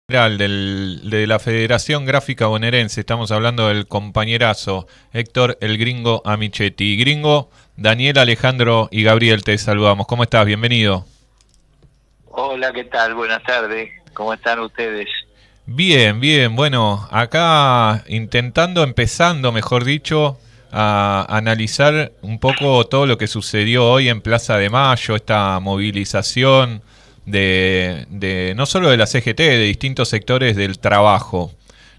General de la Federación Gráfica Bonaerense. Estamos hablando del compañerazo Héctor el Gringo Amichetti. Gringo, Daniel, Alejandro y Gabriel, te saludamos. ¿Cómo estás? Bienvenido. Hola, ¿qué tal? Buenas tardes. ¿Cómo están ustedes? Bien, bien. Bueno, acá empezando, mejor dicho, a analizar un poco todo lo que sucedió hoy en Plaza de Mayo, esta movilización de no solo de la CGT, de distintos sectores del trabajo.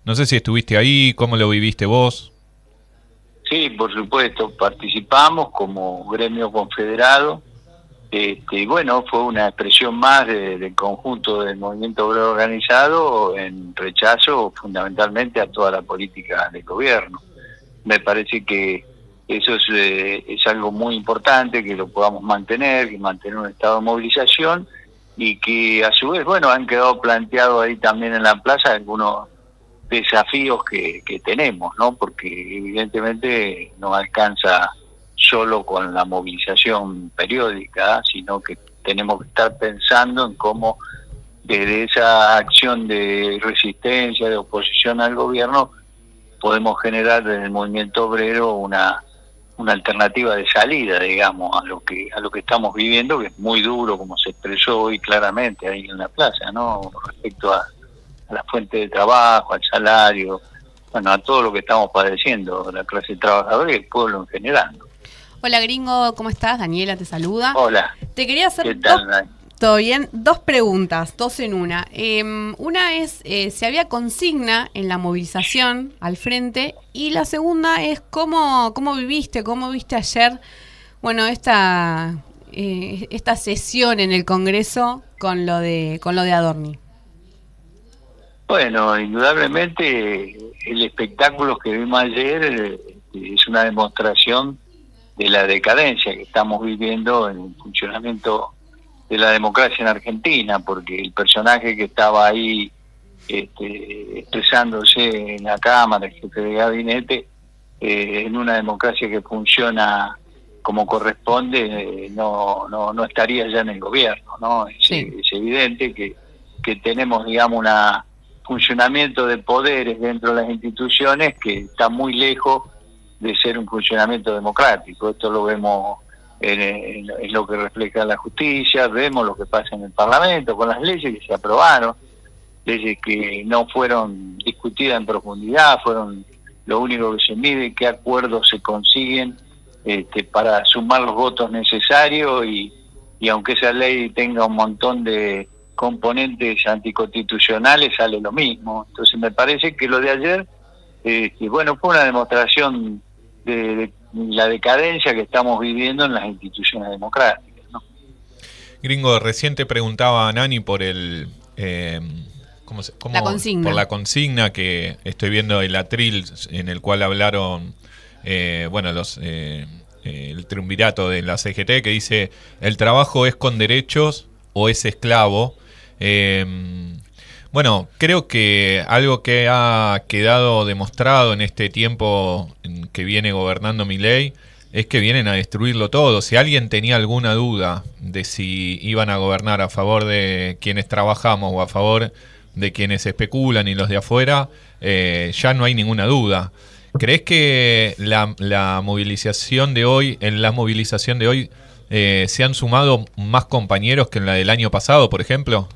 No sé si estuviste ahí, ¿cómo lo viviste vos? Sí, por supuesto, participamos como gremio confederado. Bueno, fue una expresión más del conjunto del movimiento obrero organizado en rechazo fundamentalmente a toda la política del gobierno. Me parece que eso es algo muy importante, que lo podamos mantener, que mantener un estado de movilización y que a su vez, bueno, han quedado planteados ahí también en la plaza algunos desafíos que tenemos, ¿no? Porque evidentemente no alcanza solo con la movilización periódica, sino que tenemos que estar pensando en cómo desde esa acción de resistencia, de oposición al gobierno, podemos generar desde el movimiento obrero una alternativa de salida, digamos, a lo que estamos viviendo, que es muy duro, como se expresó hoy claramente ahí en la plaza, ¿no? Respecto a la fuente de trabajo, al salario, bueno, a todo lo que estamos padeciendo, la clase trabajadora y el pueblo en general, ¿no? Hola gringo, ¿cómo estás? Daniela te saluda. Hola, Te quería ¿qué hacer tal? todo bien, dos preguntas, dos en una. Una es si había consigna en la movilización al frente y la segunda es cómo viste ayer, bueno, esta sesión en el Congreso con lo de Adorni. Bueno, indudablemente el espectáculo que vimos ayer es una demostración de la decadencia que estamos viviendo en el funcionamiento de la democracia en Argentina, porque el personaje que estaba ahí expresándose en la Cámara, el jefe de gabinete, en una democracia que funciona como corresponde, no estaría ya en el gobierno, ¿no? Sí. Es evidente que tenemos, digamos, un funcionamiento de poderes dentro de las instituciones que está muy lejos de ser un funcionamiento democrático. Esto lo vemos en lo que refleja la justicia, vemos lo que pasa en el Parlamento con las leyes que se aprobaron, leyes que no fueron discutidas en profundidad, fueron lo único que se mide, qué acuerdos se consiguen para sumar los votos necesarios y aunque esa ley tenga un montón de componentes anticonstitucionales, sale lo mismo. Entonces me parece que lo de ayer, bueno, fue una demostración de la decadencia que estamos viviendo en las instituciones democráticas, ¿no? Gringo, recién te preguntaba a Nani por La consigna. por la consigna que estoy viendo el atril en el cual hablaron, el triunvirato de la CGT, que dice: el trabajo es con derechos o es esclavo. Bueno, creo que algo que ha quedado demostrado en este tiempo en que viene gobernando Milei es que vienen a destruirlo todo. Si alguien tenía alguna duda de si iban a gobernar a favor de quienes trabajamos o a favor de quienes especulan y los de afuera, ya no hay ninguna duda. ¿Crees que la movilización de hoy, en la movilización de hoy, se han sumado más compañeros que en la del año pasado, por ejemplo?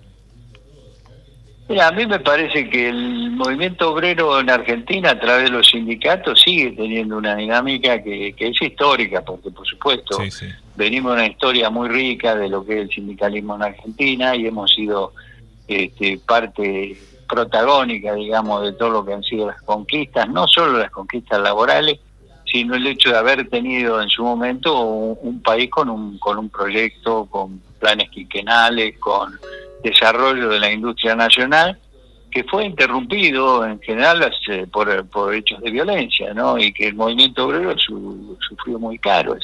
Mira, a mí me parece que el movimiento obrero en Argentina, a través de los sindicatos, sigue teniendo una dinámica que es histórica, porque por supuesto Sí. venimos de una historia muy rica de lo que es el sindicalismo en Argentina y hemos sido parte protagónica, digamos, de todo lo que han sido las conquistas, no solo las conquistas laborales, sino el hecho de haber tenido en su momento un país con un proyecto, con planes quinquenales, con desarrollo de la industria nacional, que fue interrumpido en general por hechos de violencia, ¿no? Y que el movimiento obrero sufrió muy caro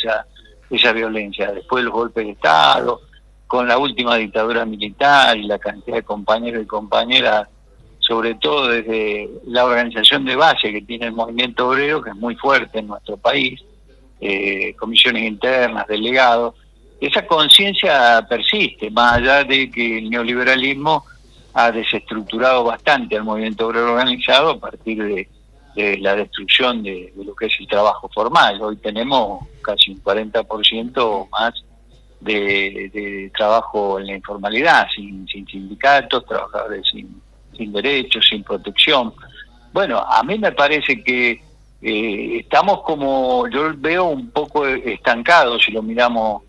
esa violencia. Después los golpes de Estado, con la última dictadura militar y la cantidad de compañeros y compañeras, sobre todo desde la organización de base que tiene el movimiento obrero, que es muy fuerte en nuestro país, comisiones internas, delegados. Esa conciencia persiste, más allá de que el neoliberalismo ha desestructurado bastante al movimiento obrero organizado a partir de la destrucción de lo que es el trabajo formal. Hoy tenemos casi un 40% o más de trabajo en la informalidad, sin sindicatos, trabajadores sin derechos, sin protección. Bueno, a mí me parece que estamos como, yo veo un poco estancados si lo miramos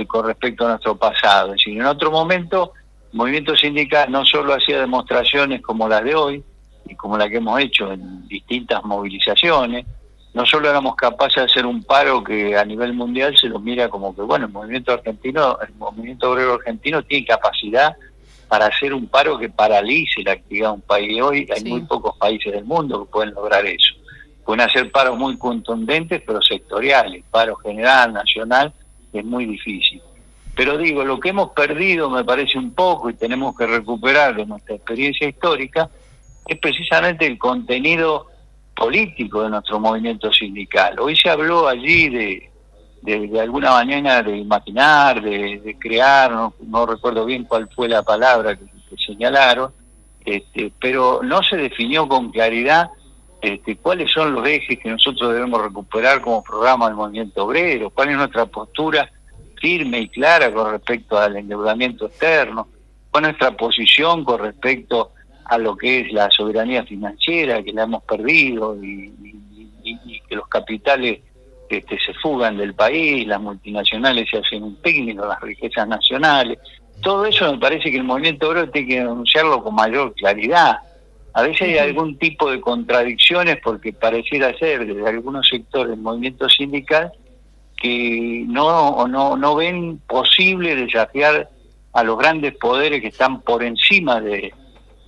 con respecto a nuestro pasado. Es decir, en otro momento el movimiento sindical no solo hacía demostraciones como las de hoy y como la que hemos hecho en distintas movilizaciones, no solo éramos capaces de hacer un paro que a nivel mundial se lo mira como que, bueno, el movimiento obrero argentino tiene capacidad para hacer un paro que paralice la actividad de un país. Hoy hay muy pocos países del mundo que pueden lograr eso. Pueden hacer paros muy contundentes, pero sectoriales. Paro general, nacional, es muy difícil. Pero digo, lo que hemos perdido me parece un poco y tenemos que recuperar de nuestra experiencia histórica es precisamente el contenido político de nuestro movimiento sindical. Hoy se habló allí de alguna manera de imaginar, de crear, no recuerdo bien cuál fue la palabra que señalaron, pero no se definió con claridad cuáles son los ejes que nosotros debemos recuperar como programa del movimiento obrero, cuál es nuestra postura firme y clara con respecto al endeudamiento externo, cuál es nuestra posición con respecto a lo que es la soberanía financiera, que la hemos perdido y que los capitales se fugan del país, las multinacionales se hacen un picnic, las riquezas nacionales. Todo eso me parece que el movimiento obrero tiene que denunciarlo con mayor claridad. A veces hay algún tipo de contradicciones porque pareciera ser desde algunos sectores del movimiento sindical que no ven posible desafiar a los grandes poderes que están por encima de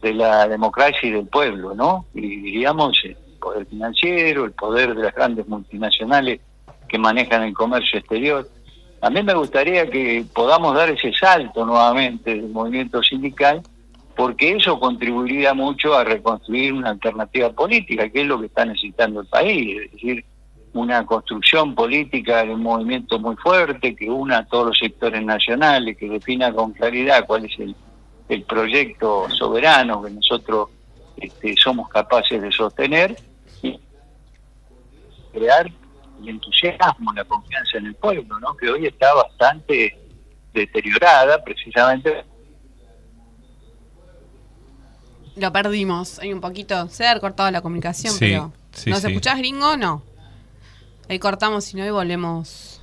la democracia y del pueblo, ¿no? Y diríamos el poder financiero, el poder de las grandes multinacionales que manejan el comercio exterior. A mí me gustaría que podamos dar ese salto nuevamente del movimiento sindical, porque eso contribuiría mucho a reconstruir una alternativa política, que es lo que está necesitando el país, es decir, una construcción política de un movimiento muy fuerte, que una a todos los sectores nacionales, que defina con claridad cuál es el proyecto soberano que nosotros somos capaces de sostener y crear el entusiasmo, la confianza en el pueblo, ¿no? Que hoy está bastante deteriorada precisamente. Lo perdimos, hay un poquito, se ha cortado la comunicación, Sí, pero sí, ¿nos sí. escuchás, gringo? No. Ahí cortamos y no, y volvemos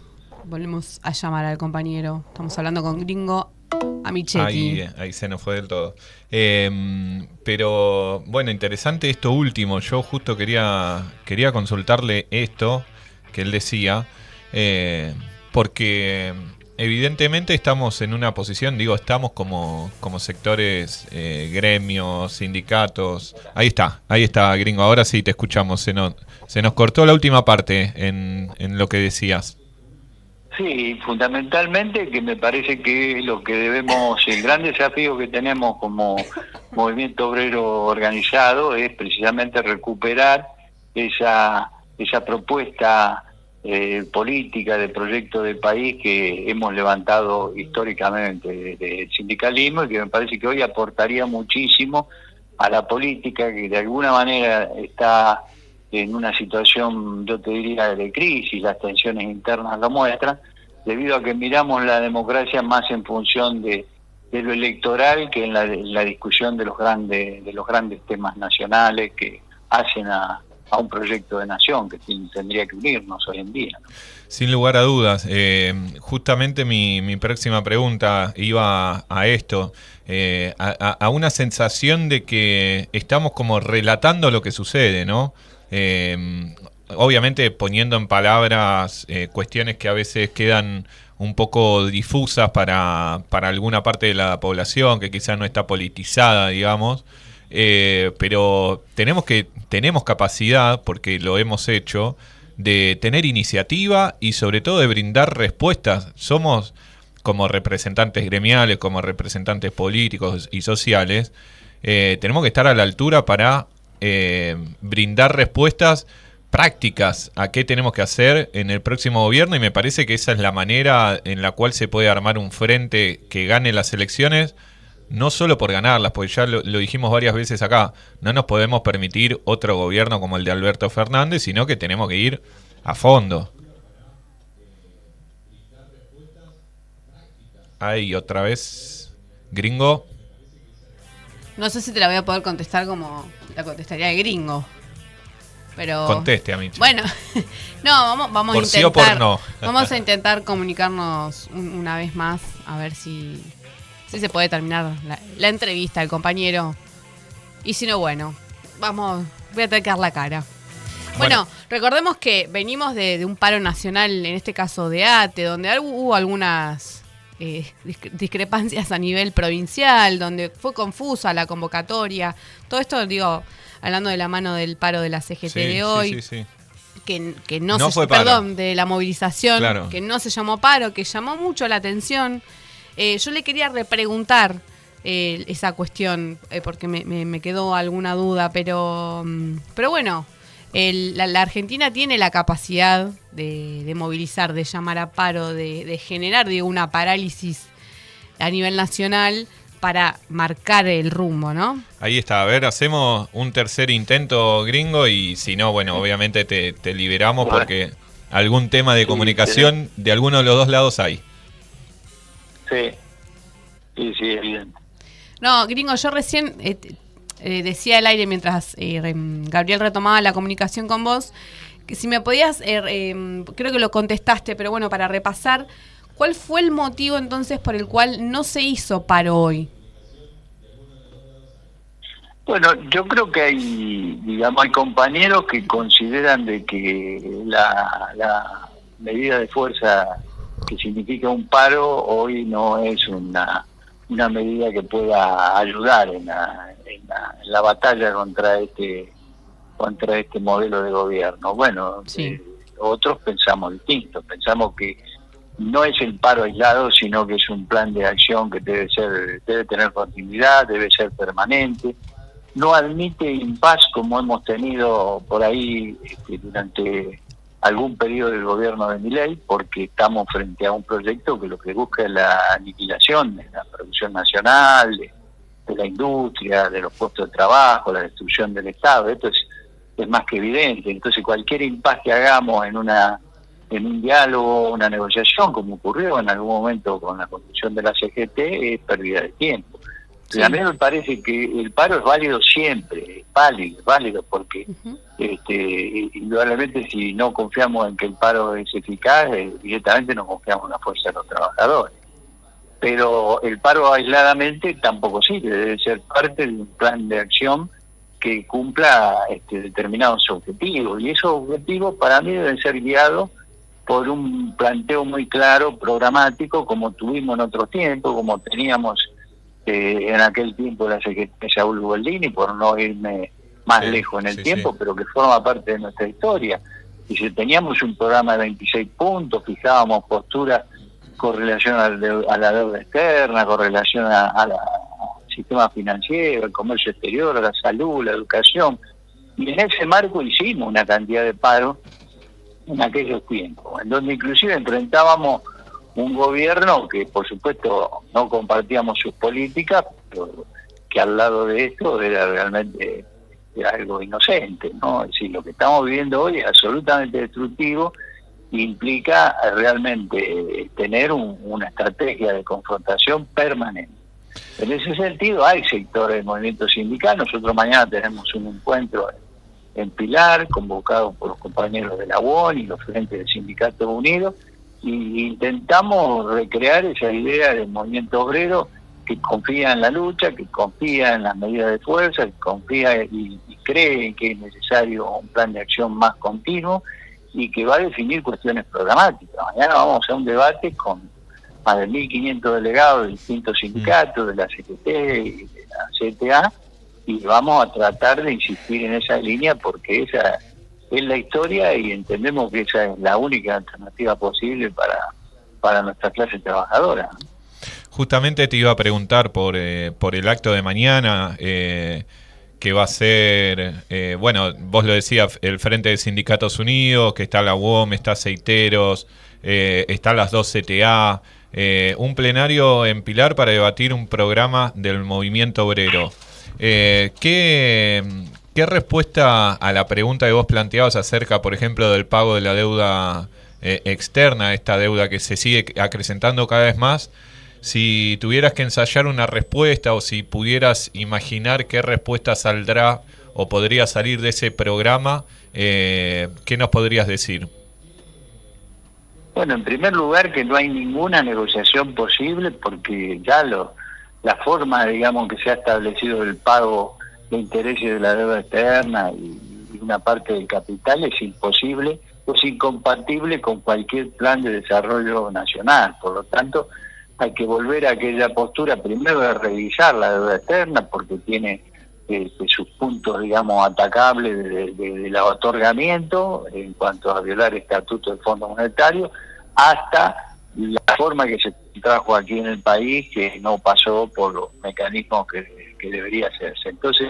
a llamar al compañero. Estamos hablando con Gringo Amichetti. Ahí se nos fue del todo. Pero bueno, interesante esto último. Yo justo quería consultarle esto que él decía, porque evidentemente estamos en una posición, estamos como sectores, gremios, sindicatos. Ahí está, Gringo, ahora sí te escuchamos. Se nos cortó la última parte en lo que decías. Sí, fundamentalmente que me parece que lo que debemos, el gran desafío que tenemos como movimiento obrero organizado es precisamente recuperar esa propuesta política de proyecto de país que hemos levantado históricamente desde el sindicalismo y que me parece que hoy aportaría muchísimo a la política que de alguna manera está en una situación, yo te diría, de crisis, las tensiones internas lo muestran, debido a que miramos la democracia más en función de lo electoral que en la discusión de los grandes temas nacionales que hacen a un proyecto de nación que tendría que unirnos hoy en día, ¿no? Sin lugar a dudas. Justamente mi próxima pregunta iba a esto, a una sensación de que estamos como relatando lo que sucede, ¿no? Obviamente poniendo en palabras cuestiones que a veces quedan un poco difusas para alguna parte de la población, que quizás no está politizada, digamos, pero tenemos capacidad, porque lo hemos hecho, de tener iniciativa y sobre todo de brindar respuestas. Somos, como representantes gremiales, como representantes políticos y sociales, tenemos que estar a la altura para brindar respuestas prácticas a qué tenemos que hacer en el próximo gobierno, y me parece que esa es la manera en la cual se puede armar un frente que gane las elecciones no solo por ganarlas, porque ya lo dijimos varias veces acá, no nos podemos permitir otro gobierno como el de Alberto Fernández, sino que tenemos que ir a fondo. Ahí otra vez, Gringo. No sé si te la voy a poder contestar como la contestaría el Gringo. Pero conteste, Amicha. Bueno, no, vamos por a intentar. Sí o por no. Vamos a intentar comunicarnos una vez más a ver si se puede terminar la entrevista al compañero. Y si no, bueno, voy a tener que dar la cara. Bueno, recordemos que venimos de un paro nacional, en este caso de ATE, donde hubo algunas discrepancias a nivel provincial, donde fue confusa la convocatoria. Todo esto, digo, hablando de la mano del paro de la CGT de hoy. Sí. Que no fue paro. Perdón, de la movilización, claro. Que no se llamó paro, que llamó mucho la atención. Yo le quería repreguntar esa cuestión, porque me quedó alguna duda, pero bueno, la Argentina tiene la capacidad de movilizar, de llamar a paro, de generar, digo, una parálisis a nivel nacional para marcar el rumbo, ¿no? Ahí está, a ver, hacemos un tercer intento, Gringo, y si no, bueno, obviamente te liberamos porque algún tema de comunicación de alguno de los dos lados hay. Sí, evidente. No, Gringo, yo recién decía al aire mientras Gabriel retomaba la comunicación con vos, que si me podías, creo que lo contestaste, pero bueno, para repasar, ¿cuál fue el motivo entonces por el cual no se hizo paro hoy? Bueno, yo creo que hay compañeros que consideran de que la medida de fuerza que significa un paro hoy no es una medida que pueda ayudar en la batalla contra este modelo de gobierno. Bueno, sí. Otros pensamos distinto, pensamos que no es el paro aislado, sino que es un plan de acción que debe tener continuidad, debe ser permanente. No admite impas como hemos tenido por ahí durante algún periodo del gobierno de Milei, porque estamos frente a un proyecto que lo que busca es la aniquilación de la producción nacional, de la industria, de los puestos de trabajo, la destrucción del Estado. Esto es más que evidente. Entonces cualquier impas que hagamos en un diálogo, una negociación, como ocurrió en algún momento con la construcción de la CGT, es pérdida de tiempo. Sí. A mí me parece que el paro es válido siempre, es válido porque indudablemente si no confiamos en que el paro es eficaz, directamente no confiamos en la fuerza de los trabajadores. Pero el paro aisladamente tampoco sirve, debe ser parte de un plan de acción que cumpla determinados objetivos, y esos objetivos para mí deben ser guiados por un planteo muy claro, programático, como tuvimos en otros tiempos, como teníamos en aquel tiempo la Secretaría Saúl Goldini, por no irme más lejos en el tiempo, pero que forma parte de nuestra historia. Y si teníamos un programa de 26 puntos, fijábamos posturas con relación a la deuda externa, con relación al sistema financiero, al comercio exterior, a la salud, la educación. Y en ese marco hicimos una cantidad de paros en aquellos tiempos, en donde inclusive enfrentábamos un gobierno que por supuesto no compartíamos sus políticas, pero que al lado de esto era realmente algo inocente, ¿no? Es decir, lo que estamos viviendo hoy es absolutamente destructivo e implica realmente tener una estrategia de confrontación permanente. En ese sentido hay sectores del movimiento sindical. Nosotros mañana tenemos un encuentro en Pilar, convocado por los compañeros de la UON y los frentes del Sindicato Unidos, y intentamos recrear esa idea del movimiento obrero que confía en la lucha, que confía en las medidas de fuerza, que confía y cree que es necesario un plan de acción más continuo y que va a definir cuestiones programáticas. Mañana vamos a hacer un debate con más de 1.500 delegados de distintos sindicatos, de la CGT y de la CTA, y vamos a tratar de insistir en esa línea porque esa es la historia y entendemos que esa es la única alternativa posible para nuestra clase trabajadora. Justamente te iba a preguntar por el acto de mañana, que va a ser, bueno, vos lo decías, el Frente de Sindicatos Unidos, que está la UOM, está Aceiteros, están las dos CTA. un plenario en Pilar para debatir un programa del movimiento obrero. ¿Qué respuesta a la pregunta que vos planteabas acerca, por ejemplo, del pago de la deuda externa, esta deuda que se sigue acrecentando cada vez más? Si tuvieras que ensayar una respuesta o si pudieras imaginar qué respuesta saldrá o podría salir de ese programa, ¿qué nos podrías decir? Bueno, en primer lugar que no hay ninguna negociación posible porque ya la forma, digamos, que se ha establecido el pago de intereses de la deuda externa y una parte del capital es imposible, es incompatible con cualquier plan de desarrollo nacional. Por lo tanto, hay que volver a aquella postura primero de revisar la deuda externa porque tiene sus puntos, digamos, atacables del otorgamiento en cuanto a violar el estatuto del Fondo Monetario, hasta la forma que se trajo aquí en el país, que no pasó por los mecanismos que debería hacerse. Entonces,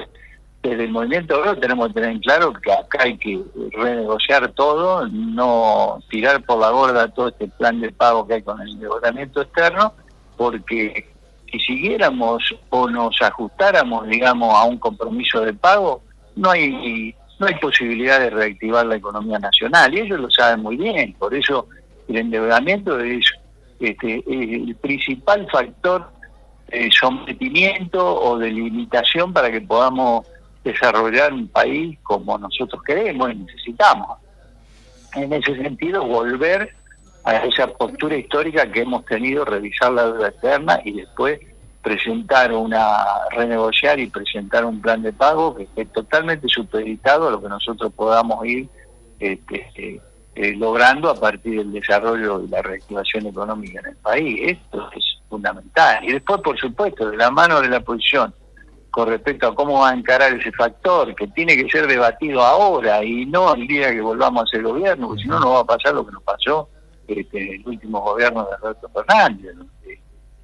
desde el movimiento obrero tenemos que tener en claro que acá hay que renegociar todo, no tirar por la borda todo este plan de pago que hay con el endeudamiento externo, porque si siguiéramos o nos ajustáramos, digamos, a un compromiso de pago, no hay posibilidad de reactivar la economía nacional, y ellos lo saben muy bien. Por eso el endeudamiento es el principal factor de sometimiento o de limitación para que podamos desarrollar un país como nosotros queremos y necesitamos. En ese sentido, volver a esa postura histórica que hemos tenido, revisar la deuda externa y después renegociar y presentar un plan de pago que esté totalmente supeditado a lo que nosotros podamos ir logrando a partir del desarrollo y la reactivación económica en el país. Esto es fundamental. Y después, por supuesto, de la mano de la oposición, con respecto a cómo va a encarar ese factor, que tiene que ser debatido ahora y no el día que volvamos a ser gobierno, porque si no, nos va a pasar lo que nos pasó en el último gobierno de Alberto Fernández, ¿no?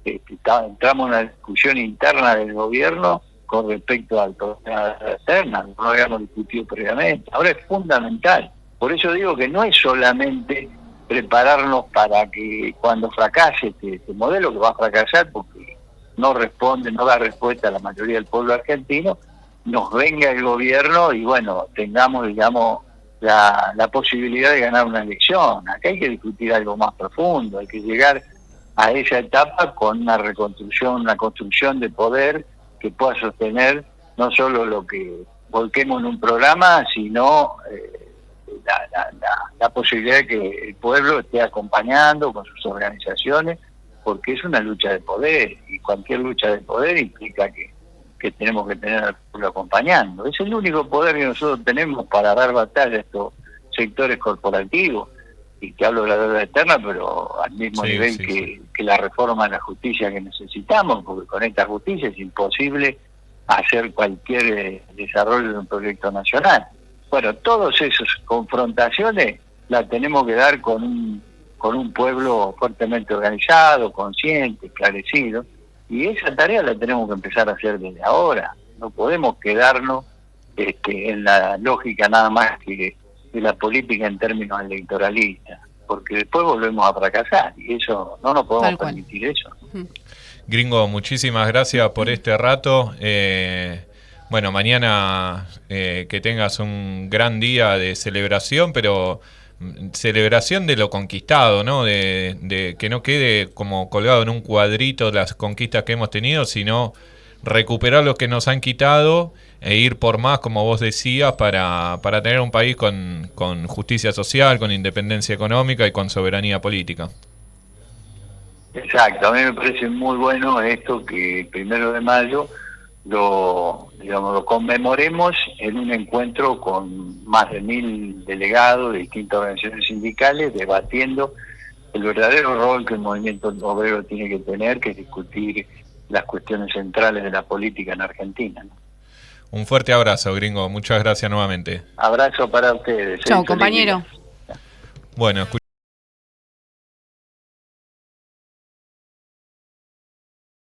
Entramos en una discusión interna del gobierno con respecto al problema externa, no lo habíamos discutido previamente. Ahora es fundamental. Por eso digo que no es solamente prepararnos para que cuando fracase este modelo, que va a fracasar porque no da respuesta a la mayoría del pueblo argentino, nos venga el gobierno y bueno, tengamos, digamos, la posibilidad de ganar una elección. Acá hay que discutir algo más profundo, hay que llegar a esa etapa con una construcción de poder que pueda sostener no solo lo que volquemos en un programa, sino la posibilidad de que el pueblo esté acompañando con sus organizaciones, porque es una lucha de poder, y cualquier lucha de poder implica que tenemos que tener al pueblo acompañando. Es el único poder que nosotros tenemos para dar batalla a estos sectores corporativos, y que hablo de la deuda externa, pero al mismo nivel que la reforma de la justicia que necesitamos, porque con esta justicia es imposible hacer cualquier desarrollo de un proyecto nacional. Bueno, todas esas confrontaciones las tenemos que dar con un pueblo fuertemente organizado, consciente, esclarecido, y esa tarea la tenemos que empezar a hacer desde ahora. No podemos quedarnos en la lógica nada más que de la política en términos electoralistas, porque después volvemos a fracasar, y eso no nos podemos permitir eso. Gringo, muchísimas gracias por este rato. Bueno, mañana que tengas un gran día de celebración, pero celebración de lo conquistado, ¿no? De que no quede como colgado en un cuadrito las conquistas que hemos tenido, sino recuperar lo que nos han quitado e ir por más, como vos decías, para tener un país con justicia social, con independencia económica y con soberanía política. Exacto, a mí me parece muy bueno esto que el 1 de mayo lo conmemoremos en un encuentro con más de 1000 delegados de distintas organizaciones sindicales debatiendo el verdadero rol que el movimiento obrero tiene que tener, que es discutir las cuestiones centrales de la política en Argentina, ¿no? Un fuerte abrazo, Gringo. Muchas gracias nuevamente. Abrazo para ustedes. Chao, compañero. Bueno,